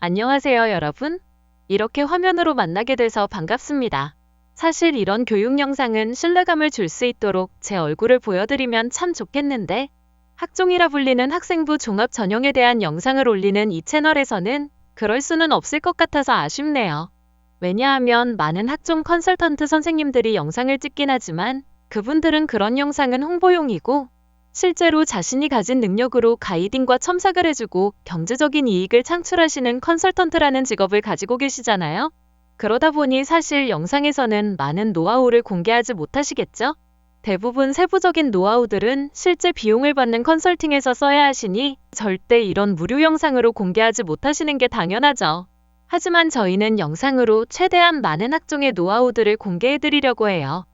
안녕하세요, 여러분. 이렇게 화면으로 만나게 돼서 반갑습니다. 사실 이런 교육 영상은 신뢰감을 줄 수 있도록 제 얼굴을 보여드리면 참 좋겠는데, 학종이라 불리는 학생부 종합 전형에 대한 영상을 올리는 이 채널에서는 그럴 수는 없을 것 같아서 아쉽네요. 왜냐하면 많은 학종 컨설턴트 선생님들이 영상을 찍긴 하지만 그분들은 그런 영상은 홍보용이고 실제로 자신이 가진 능력으로 가이딩과 첨삭을 해주고 경제적인 이익을 창출하시는 컨설턴트라는 직업을 가지고 계시잖아요. 그러다 보니 사실 영상에서는 많은 노하우를 공개하지 못하시겠죠? 대부분 세부적인 노하우들은 실제 비용을 받는 컨설팅에서 써야 하시니 절대 이런 무료 영상으로 공개하지 못하시는 게 당연하죠. 하지만 저희는 영상으로 최대한 많은 학종의 노하우들을 공개해드리려고 해요.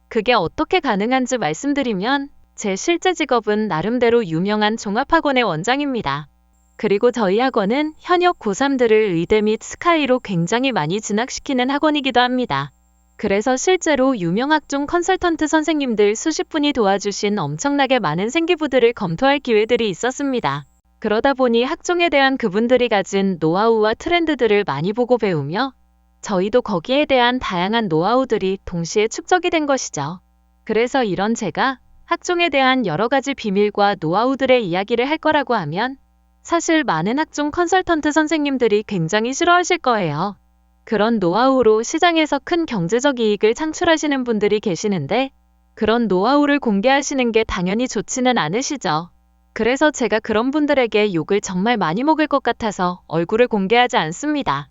그게 어떻게 가능한지 말씀드리면 제 실제 직업은 나름대로 유명한 종합학원의 원장입니다. 그리고 저희 학원은 현역 고3들을 의대 및 스카이로 굉장히 많이 진학시키는 학원이기도 합니다. 그래서 실제로 유명 학종 컨설턴트 선생님들 수십 분이 도와주신 엄청나게 많은 생기부들을 검토할 기회들이 있었습니다. 그러다 보니 학종에 대한 그분들이 가진 노하우와 트렌드들을 많이 보고 배우며 저희도 거기에 대한 다양한 노하우들이 동시에 축적이 된 것이죠. 그래서 이런 제가 학종에 대한 여러 가지 비밀과 노하우들의 이야기를 할 거라고 하면 사실 많은 학종 컨설턴트 선생님들이 굉장히 싫어하실 거예요. 그런 노하우로 시장에서 큰 경제적 이익을 창출하시는 분들이 계시는데 그런 노하우를 공개하시는 게 당연히 좋지는 않으시죠. 그래서 제가 그런 분들에게 욕을 정말 많이 먹을 것 같아서 얼굴을 공개하지 않습니다.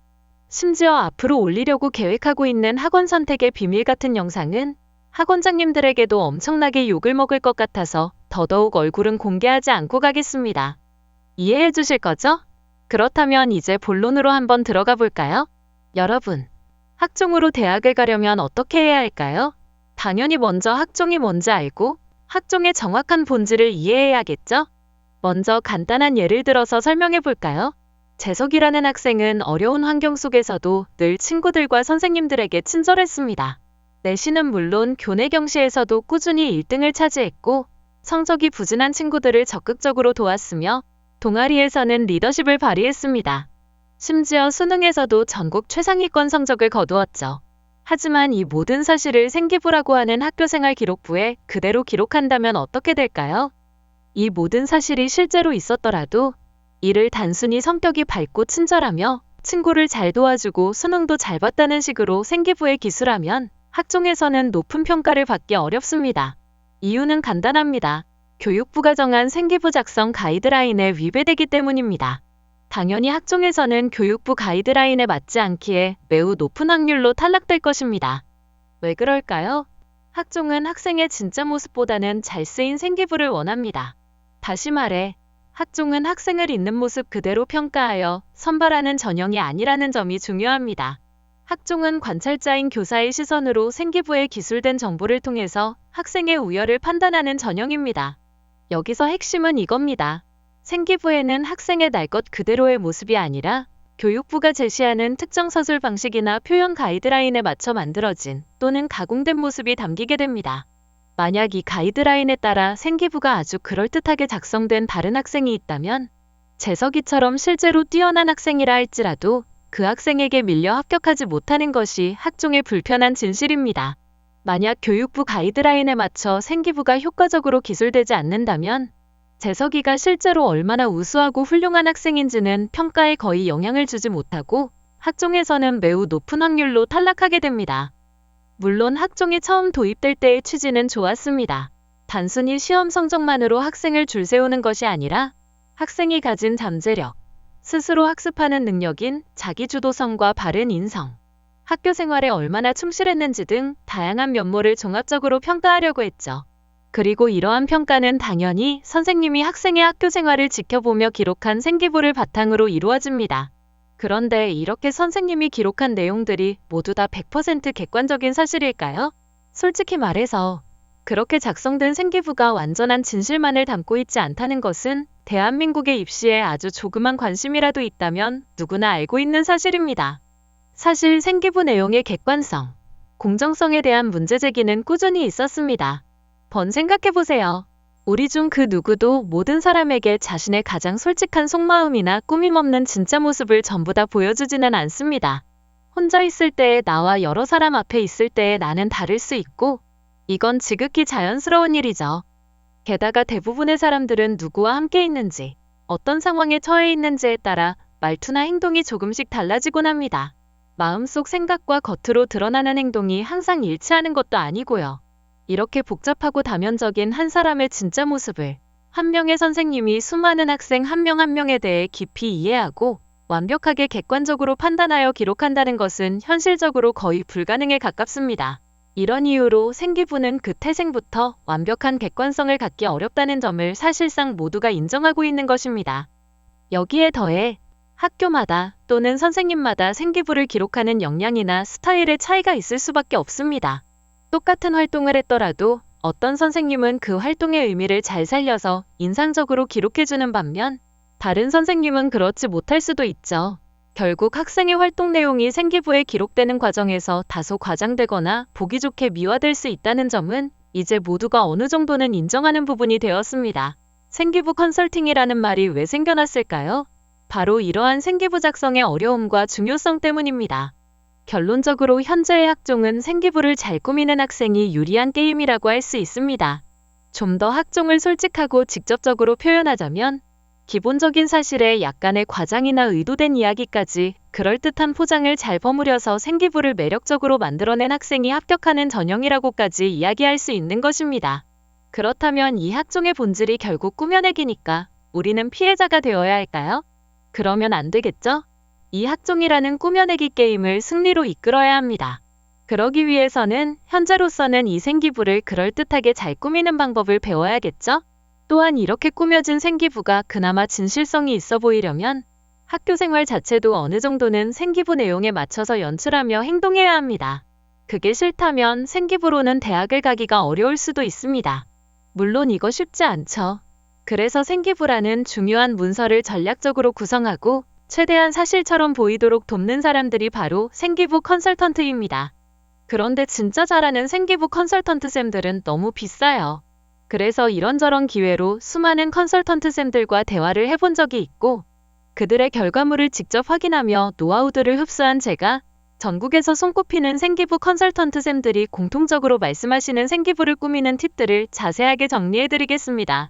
심지어 앞으로 올리려고 계획하고 있는 학원 선택의 비밀 같은 영상은 학원장님들에게도 엄청나게 욕을 먹을 것 같아서 더더욱 얼굴은 공개하지 않고 가겠습니다. 이해해 주실 거죠? 그렇다면 이제 본론으로 한번 들어가 볼까요? 여러분, 학종으로 대학을 가려면 어떻게 해야 할까요? 당연히 먼저 학종이 뭔지 알고 학종의 정확한 본질을 이해해야겠죠? 먼저 간단한 예를 들어서 설명해 볼까요? 재석이라는 학생은 어려운 환경 속에서도 늘 친구들과 선생님들에게 친절했습니다. 내신은 물론 교내 경시에서도 꾸준히 1등을 차지했고 성적이 부진한 친구들을 적극적으로 도왔으며 동아리에서는 리더십을 발휘했습니다. 심지어 수능에서도 전국 최상위권 성적을 거두었죠. 하지만 이 모든 사실을 생기부라고 하는 학교생활 기록부에 그대로 기록한다면 어떻게 될까요? 이 모든 사실이 실제로 있었더라도 이를 단순히 성격이 밝고 친절하며 친구를 잘 도와주고 수능도 잘 봤다는 식으로 생기부에 기술하면 학종에서는 높은 평가를 받기 어렵습니다. 이유는 간단합니다. 교육부가 정한 생기부 작성 가이드라인에 위배되기 때문입니다. 당연히 학종에서는 교육부 가이드라인에 맞지 않기에 매우 높은 확률로 탈락될 것입니다. 왜 그럴까요? 학종은 학생의 진짜 모습보다는 잘 쓰인 생기부를 원합니다. 다시 말해, 학종은 학생을 있는 모습 그대로 평가하여 선발하는 전형이 아니라는 점이 중요합니다. 학종은 관찰자인 교사의 시선으로 생기부에 기술된 정보를 통해서 학생의 우열을 판단하는 전형입니다. 여기서 핵심은 이겁니다. 생기부에는 학생의 날 것 그대로의 모습이 아니라 교육부가 제시하는 특정 서술 방식이나 표현 가이드라인에 맞춰 만들어진 또는 가공된 모습이 담기게 됩니다. 만약 이 가이드라인에 따라 생기부가 아주 그럴듯하게 작성된 다른 학생이 있다면 재석이처럼 실제로 뛰어난 학생이라 할지라도 그 학생에게 밀려 합격하지 못하는 것이 학종의 불편한 진실입니다. 만약 교육부 가이드라인에 맞춰 생기부가 효과적으로 기술되지 않는다면 재석이가 실제로 얼마나 우수하고 훌륭한 학생인지는 평가에 거의 영향을 주지 못하고 학종에서는 매우 높은 확률로 탈락하게 됩니다. 물론 학종이 처음 도입될 때의 취지는 좋았습니다. 단순히 시험 성적만으로 학생을 줄 세우는 것이 아니라 학생이 가진 잠재력, 스스로 학습하는 능력인 자기주도성과 바른 인성, 학교 생활에 얼마나 충실했는지 등 다양한 면모를 종합적으로 평가하려고 했죠. 그리고 이러한 평가는 당연히 선생님이 학생의 학교 생활을 지켜보며 기록한 생기부를 바탕으로 이루어집니다. 그런데 이렇게 선생님이 기록한 내용들이 모두 다 100% 객관적인 사실일까요? 솔직히 말해서 그렇게 작성된 생기부가 완전한 진실만을 담고 있지 않다는 것은 대한민국의 입시에 아주 조그만 관심이라도 있다면 누구나 알고 있는 사실입니다. 사실 생기부 내용의 객관성, 공정성에 대한 문제 제기는 꾸준히 있었습니다. 생각해보세요. 우리 중 그 누구도 모든 사람에게 자신의 가장 솔직한 속마음이나 꾸밈없는 진짜 모습을 전부 다 보여주지는 않습니다. 혼자 있을 때의 나와 여러 사람 앞에 있을 때의 나는 다를 수 있고, 이건 지극히 자연스러운 일이죠. 게다가 대부분의 사람들은 누구와 함께 있는지, 어떤 상황에 처해 있는지에 따라 말투나 행동이 조금씩 달라지곤 합니다. 마음속 생각과 겉으로 드러나는 행동이 항상 일치하는 것도 아니고요. 이렇게 복잡하고 다면적인 한 사람의 진짜 모습을 한 명의 선생님이 수많은 학생 한 명 한 명에 대해 깊이 이해하고 완벽하게 객관적으로 판단하여 기록한다는 것은 현실적으로 거의 불가능에 가깝습니다. 이런 이유로 생기부는 그 태생부터 완벽한 객관성을 갖기 어렵다는 점을 사실상 모두가 인정하고 있는 것입니다. 여기에 더해 학교마다 또는 선생님마다 생기부를 기록하는 역량이나 스타일의 차이가 있을 수밖에 없습니다. 똑같은 활동을 했더라도 어떤 선생님은 그 활동의 의미를 잘 살려서 인상적으로 기록해주는 반면 다른 선생님은 그렇지 못할 수도 있죠. 결국 학생의 활동 내용이 생기부에 기록되는 과정에서 다소 과장되거나 보기 좋게 미화될 수 있다는 점은 이제 모두가 어느 정도는 인정하는 부분이 되었습니다. 생기부 컨설팅이라는 말이 왜 생겨났을까요? 바로 이러한 생기부 작성의 어려움과 중요성 때문입니다. 결론적으로 현재의 학종은 생기부를 잘 꾸미는 학생이 유리한 게임이라고 할 수 있습니다. 좀 더 학종을 솔직하고 직접적으로 표현하자면 기본적인 사실에 약간의 과장이나 의도된 이야기까지 그럴듯한 포장을 잘 버무려서 생기부를 매력적으로 만들어낸 학생이 합격하는 전형이라고까지 이야기할 수 있는 것입니다. 그렇다면 이 학종의 본질이 결국 꾸며내기니까 우리는 피해자가 되어야 할까요? 그러면 안 되겠죠? 이 학종이라는 꾸며내기 게임을 승리로 이끌어야 합니다. 그러기 위해서는 현재로서는 이 생기부를 그럴듯하게 잘 꾸미는 방법을 배워야겠죠? 또한 이렇게 꾸며진 생기부가 그나마 진실성이 있어 보이려면 학교 생활 자체도 어느 정도는 생기부 내용에 맞춰서 연출하며 행동해야 합니다. 그게 싫다면 생기부로는 대학을 가기가 어려울 수도 있습니다. 물론 이거 쉽지 않죠. 그래서 생기부라는 중요한 문서를 전략적으로 구성하고 최대한 사실처럼 보이도록 돕는 사람들이 바로 생기부 컨설턴트입니다. 그런데 진짜 잘하는 생기부 컨설턴트 쌤들은 너무 비싸요. 그래서 이런저런 기회로 수많은 컨설턴트 쌤들과 대화를 해본 적이 있고 그들의 결과물을 직접 확인하며 노하우들을 흡수한 제가 전국에서 손꼽히는 생기부 컨설턴트 쌤들이 공통적으로 말씀하시는 생기부를 꾸미는 팁들을 자세하게 정리해드리겠습니다.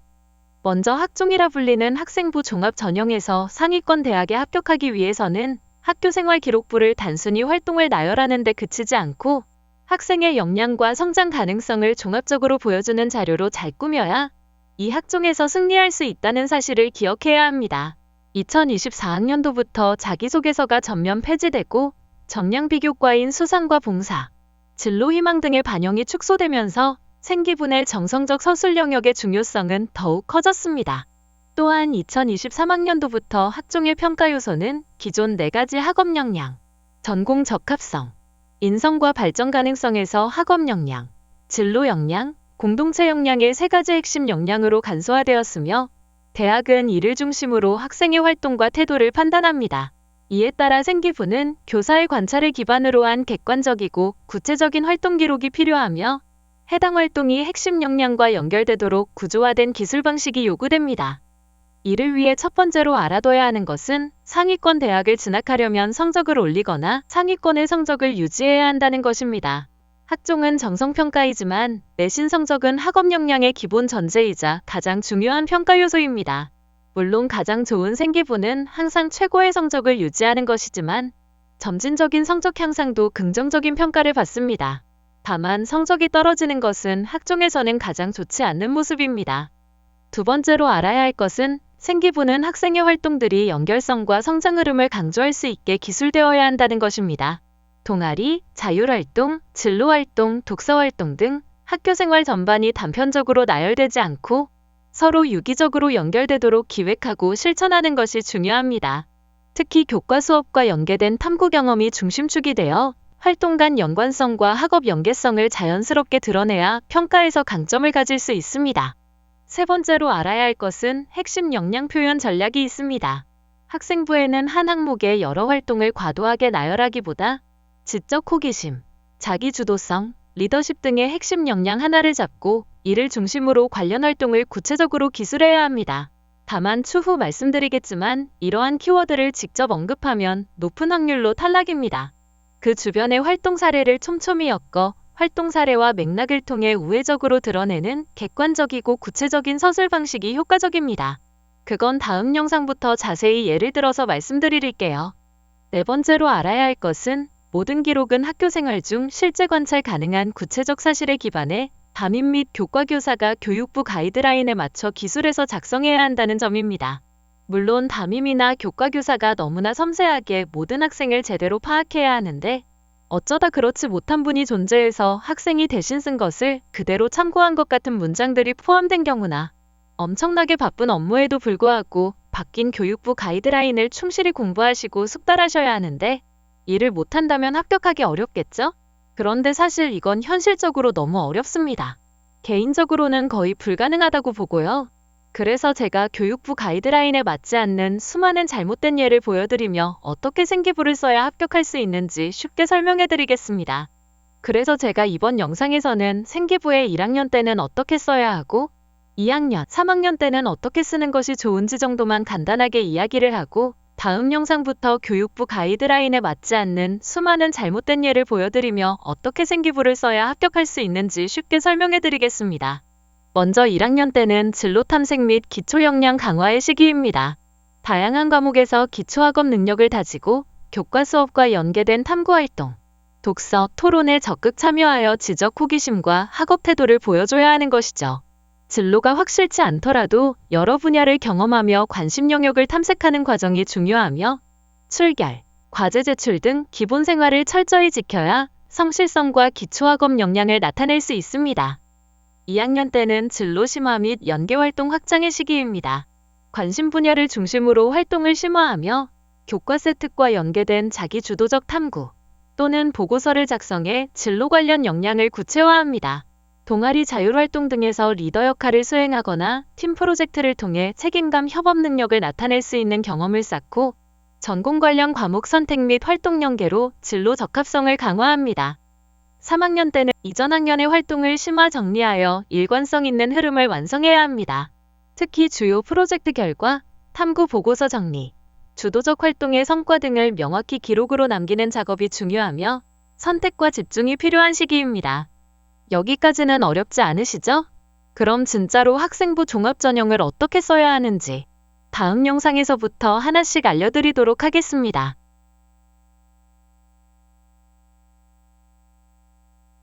먼저 학종이라 불리는 학생부 종합 전형에서 상위권 대학에 합격하기 위해서는 학교생활 기록부를 단순히 활동을 나열하는 데 그치지 않고 학생의 역량과 성장 가능성을 종합적으로 보여주는 자료로 잘 꾸며야 이 학종에서 승리할 수 있다는 사실을 기억해야 합니다. 2024학년도부터 자기소개서가 전면 폐지되고 정량 비교과인 수상과 봉사, 진로 희망 등의 반영이 축소되면서 생기부 내 정성적 서술 영역의 중요성은 더욱 커졌습니다. 또한 2023학년도부터 학종의 평가 요소는 기존 4가지 학업 역량, 전공 적합성, 인성과 발전 가능성에서 학업 역량, 진로 역량, 공동체 역량의 3가지 핵심 역량으로 간소화되었으며 대학은 이를 중심으로 학생의 활동과 태도를 판단합니다. 이에 따라 생기부는 교사의 관찰을 기반으로 한 객관적이고 구체적인 활동 기록이 필요하며 해당 활동이 핵심 역량과 연결되도록 구조화된 기술 방식이 요구됩니다. 이를 위해 첫 번째로 알아둬야 하는 것은 상위권 대학을 진학하려면 성적을 올리거나 상위권의 성적을 유지해야 한다는 것입니다. 학종은 정성평가이지만 내신 성적은 학업 역량의 기본 전제이자 가장 중요한 평가 요소입니다. 물론 가장 좋은 생기부는 항상 최고의 성적을 유지하는 것이지만 점진적인 성적 향상도 긍정적인 평가를 받습니다. 다만 성적이 떨어지는 것은 학종에서는 가장 좋지 않는 모습입니다. 두 번째로 알아야 할 것은 생기부는 학생의 활동들이 연결성과 성장 흐름을 강조할 수 있게 기술되어야 한다는 것입니다. 동아리, 자율활동, 진로활동, 독서활동 등 학교생활 전반이 단편적으로 나열되지 않고 서로 유기적으로 연결되도록 기획하고 실천하는 것이 중요합니다. 특히 교과 수업과 연계된 탐구 경험이 중심축이 되어 활동 간 연관성과 학업 연계성을 자연스럽게 드러내야 평가에서 강점을 가질 수 있습니다. 세 번째로 알아야 할 것은 핵심 역량 표현 전략이 있습니다. 학생부에는 한 항목의 여러 활동을 과도하게 나열하기보다 지적 호기심, 자기주도성, 리더십 등의 핵심 역량 하나를 잡고 이를 중심으로 관련 활동을 구체적으로 기술해야 합니다. 다만 추후 말씀드리겠지만 이러한 키워드를 직접 언급하면 높은 확률로 탈락입니다. 그 주변의 활동 사례를 촘촘히 엮어 활동 사례와 맥락을 통해 우회적으로 드러내는 객관적이고 구체적인 서술 방식이 효과적입니다. 그건 다음 영상부터 자세히 예를 들어서 말씀드릴게요. 네 번째로 알아야 할 것은 모든 기록은 학교 생활 중 실제 관찰 가능한 구체적 사실에 기반해 담임 및 교과교사가 교육부 가이드라인에 맞춰 기술해서 작성해야 한다는 점입니다. 물론 담임이나 교과교사가 너무나 섬세하게 모든 학생을 제대로 파악해야 하는데 어쩌다 그렇지 못한 분이 존재해서 학생이 대신 쓴 것을 그대로 참고한 것 같은 문장들이 포함된 경우나 엄청나게 바쁜 업무에도 불구하고 바뀐 교육부 가이드라인을 충실히 공부하시고 숙달하셔야 하는데 이를 못한다면 합격하기 어렵겠죠? 그런데 사실 이건 현실적으로 너무 어렵습니다. 개인적으로는 거의 불가능하다고 보고요. 그래서 제가 교육부 가이드라인에 맞지 않는 수많은 잘못된 예를 보여드리며 어떻게 생기부를 써야 합격할 수 있는지 쉽게 설명해드리겠습니다. 그래서 제가 이번 영상에서는 생기부에 1학년 때는 어떻게 써야 하고 2학년, 3학년 때는 어떻게 쓰는 것이 좋은지 정도만 간단하게 이야기를 하고 다음 영상부터 교육부 가이드라인에 맞지 않는 수많은 잘못된 예를 보여드리며 어떻게 생기부를 써야 합격할 수 있는지 쉽게 설명해드리겠습니다. 먼저 1학년 때는 진로 탐색 및 기초 역량 강화의 시기입니다. 다양한 과목에서 기초학업 능력을 다지고 교과 수업과 연계된 탐구활동, 독서, 토론에 적극 참여하여 지적 호기심과 학업 태도를 보여줘야 하는 것이죠. 진로가 확실치 않더라도 여러 분야를 경험하며 관심 영역을 탐색하는 과정이 중요하며 출결, 과제 제출 등 기본 생활을 철저히 지켜야 성실성과 기초학업 역량을 나타낼 수 있습니다. 2학년 때는 진로 심화 및 연계활동 확장의 시기입니다. 관심 분야를 중심으로 활동을 심화하며 교과 세특과 연계된 자기주도적 탐구 또는 보고서를 작성해 진로 관련 역량을 구체화합니다. 동아리 자율활동 등에서 리더 역할을 수행하거나 팀 프로젝트를 통해 책임감 협업 능력을 나타낼 수 있는 경험을 쌓고 전공 관련 과목 선택 및 활동 연계로 진로 적합성을 강화합니다. 3학년 때는 이전 학년의 활동을 심화 정리하여 일관성 있는 흐름을 완성해야 합니다. 특히 주요 프로젝트 결과, 탐구 보고서 정리, 주도적 활동의 성과 등을 명확히 기록으로 남기는 작업이 중요하며 선택과 집중이 필요한 시기입니다. 여기까지는 어렵지 않으시죠? 그럼 진짜로 학생부 종합전형을 어떻게 써야 하는지 다음 영상에서부터 하나씩 알려드리도록 하겠습니다.